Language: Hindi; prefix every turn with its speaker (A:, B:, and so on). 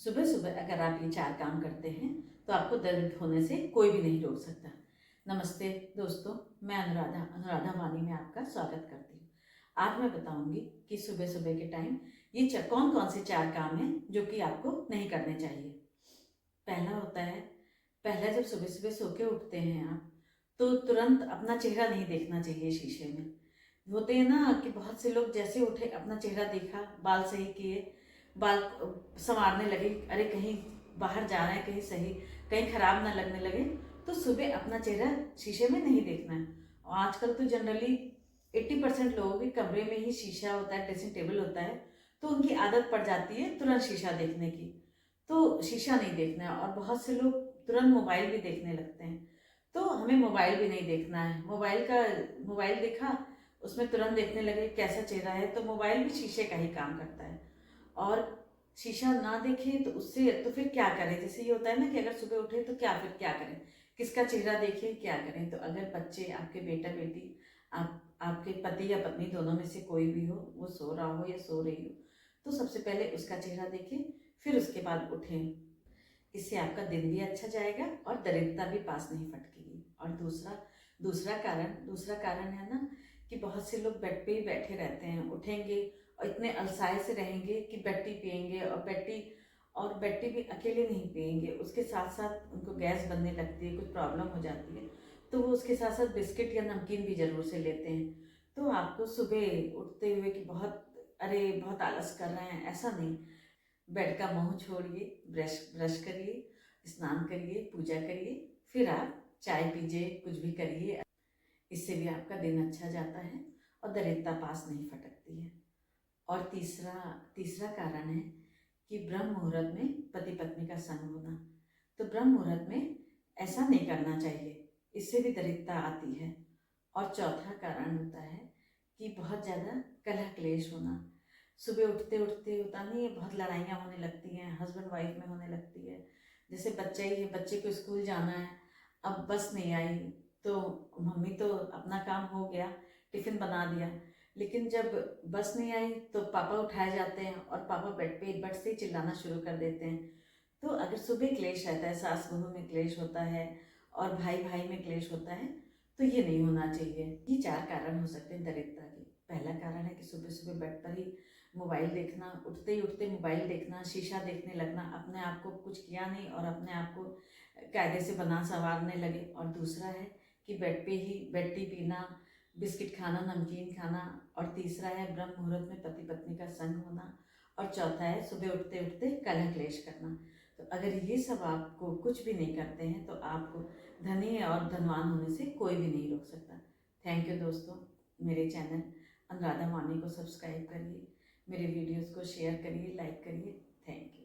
A: सुबह सुबह अगर आप ये 4 काम करते हैं तो आपको दर्द होने से कोई भी नहीं रोक सकता। नमस्ते दोस्तों, मैं अनुराधा वानी में आपका स्वागत करती हूँ। आज मैं बताऊंगी कि सुबह सुबह के टाइम ये कौन कौन से 4 काम हैं जो कि आपको नहीं करने चाहिए। पहला होता है, पहला जब सुबह सुबह सो के उठते हैं आप तो तुरंत अपना चेहरा नहीं देखना चाहिए शीशे में। होते हैं ना कि बहुत से लोग जैसे उठे अपना चेहरा देखा, बाल सही किए, बाल संवारने लगे, अरे कहीं बाहर जा रहे हैं कहीं सही, कहीं खराब ना लगने लगे। तो सुबह अपना चेहरा शीशे में नहीं देखना है। और आजकल तो जनरली 80% लोगों के कमरे में ही शीशा होता है, ड्रेसिंग टेबल होता है, तो उनकी आदत पड़ जाती है तुरंत शीशा देखने की। तो शीशा नहीं देखना है। और बहुत से लोग तुरंत मोबाइल भी देखने लगते हैं, तो हमें मोबाइल भी नहीं देखना है। मोबाइल देखा, उसमें तुरंत देखने लगे कैसा चेहरा है, तो मोबाइल भी शीशे का ही काम करता है। और शीशा ना देखें तो उससे तो फिर क्या करें। जैसे ये होता है ना कि अगर सुबह उठे तो क्या करें, किसका चेहरा देखें, क्या करें। तो अगर बच्चे, आपके बेटा बेटी, आपके पति या पत्नी दोनों में से कोई भी हो, वो सो रहा हो या सो रही हो, तो सबसे पहले उसका चेहरा देखें, फिर उसके बाद उठें। इससे आपका दिन भी अच्छा जाएगा और दरिद्रता भी पास नहीं फटकेगी। और दूसरा कारण है ना कि बहुत से लोग बेड पे ही बैठे रहते हैं, उठेंगे और इतने अलसाए से रहेंगे कि बेड टी पियेंगे, और बेड टी भी अकेले नहीं पियेंगे, उसके साथ साथ उनको गैस बनने लगती है, कुछ प्रॉब्लम हो जाती है, तो वो उसके साथ साथ बिस्किट या नमकीन भी जरूर से लेते हैं। तो आपको सुबह उठते हुए कि बहुत आलस कर रहे हैं, ऐसा नहीं। बेड का मोह छोड़िए, ब्रश ब्रश करिए, स्नान करिए, पूजा करिए, फिर आप चाय पीजिए, कुछ भी करिए। इससे भी आपका दिन अच्छा जाता है और दरिद्रता पास नहीं फटकती है। और तीसरा तीसरा कारण है कि ब्रह्म मुहूर्त में पति पत्नी का संग होना। तो ब्रह्म मुहूर्त में ऐसा नहीं करना चाहिए, इससे भी दरिद्रता आती है। और चौथा कारण होता है कि बहुत ज़्यादा कलह क्लेश होना। सुबह उठते उठते होता नहीं है, बहुत लड़ाइयाँ होने लगती हैं, हस्बैंड वाइफ में होने लगती है। जैसे बच्चा ही है, बच्चे को स्कूल जाना है, अब बस नहीं आई, तो मम्मी तो अपना काम हो गया, टिफ़िन बना दिया, लेकिन जब बस नहीं आई तो पापा उठाए जाते हैं और पापा बेड पे बट से ही चिल्लाना शुरू कर देते हैं। तो अगर सुबह क्लेश रहता है, सास बहू में क्लेश होता है और भाई भाई में क्लेश होता है, तो ये नहीं होना चाहिए। ये 4 कारण हो सकते हैं दरिद्रता के। पहला कारण है कि सुबह सुबह बेड पर ही मोबाइल देखना, उठते ही उठते मोबाइल देखना, शीशा देखने लगना, अपने आप को कुछ किया नहीं और अपने आप को कायदे से बना संवारने लगे। और दूसरा है कि बेड पे ही बेड टी पीना, बिस्किट खाना, नमकीन खाना। और तीसरा है ब्रह्म मुहूर्त में पति पत्नी का संग होना। और चौथा है सुबह उठते उठते कलह क्लेश करना। तो अगर ये सब आपको कुछ भी नहीं करते हैं तो आपको धनी और धनवान होने से कोई भी नहीं रोक सकता। थैंक यू दोस्तों। मेरे चैनल अनुराधा वानी को सब्सक्राइब करिए, मेरे वीडियोस को शेयर करिए, लाइक करिए। Thank you.